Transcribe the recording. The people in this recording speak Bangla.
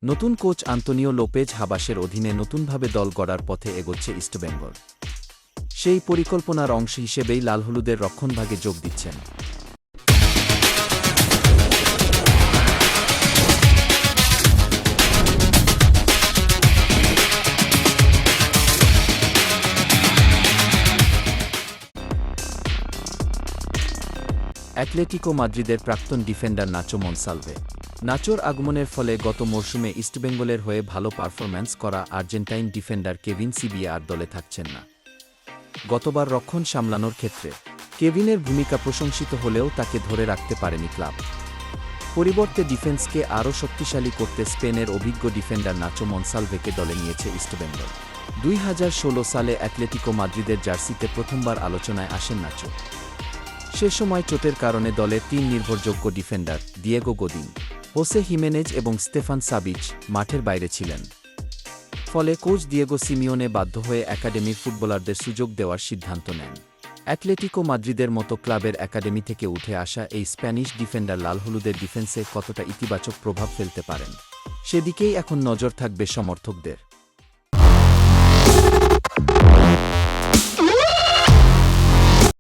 নতুন কোচ আন্তোনিও লোপেজ হাবাসের অধীনে নতুনভাবে দল গড়ার পথে এগোচ্ছে ইস্টবেঙ্গল। সেই পরিকল্পনার অংশ হিসেবেই লালহলুদের রক্ষণভাগে যোগ দিচ্ছেন অ্যাটলেটিকো মাদ্রিদের প্রাক্তন ডিফেন্ডার নাচো মনসালভে। নাচোর আগমনের ফলে গত মরশুমে ইস্টবেঙ্গলের হয়ে ভালো পারফরম্যান্স করা আর্জেন্টাইন ডিফেন্ডার কেভিন সিবিয়া আর দলে থাকছেন না। গতবার রক্ষণ সামলানোর ক্ষেত্রে কেভিনের ভূমিকা প্রশংসিত হলেও তাকে ধরে রাখতে পারেনি ক্লাব। পরিবর্তে ডিফেন্সকে আরও শক্তিশালী করতে স্পেনের অভিজ্ঞ ডিফেন্ডার নাচো মনসালভেকে দলে নিয়েছে ইস্টবেঙ্গল। 2016 সালে অ্যাটলেটিকো মাদ্রিদের জার্সিতে প্রথমবার আলোচনায় আসেন নাচো। সে সময় চোটের কারণে দলের 3 নির্ভরযোগ্য ডিফেন্ডার দিয়েগো গোদিন, হোসে হিমেনেজ এবং স্তেফান সাবিচ মাঠের বাইরে ছিলেন। ফলে কোচ দিয়েগো সিমিওনে বাধ্য হয়ে একাডেমির ফুটবলারদের সুযোগ দেওয়ার সিদ্ধান্ত নেন। অ্যাটলেটিকো মাদ্রিদের মতো ক্লাবের একাডেমি থেকে উঠে আসা এই স্প্যানিশ ডিফেন্ডার লালহলুদের ডিফেন্সে কতটা ইতিবাচক প্রভাব ফেলতে পারেন, সেদিকেই এখন নজর থাকবে সমর্থকদের।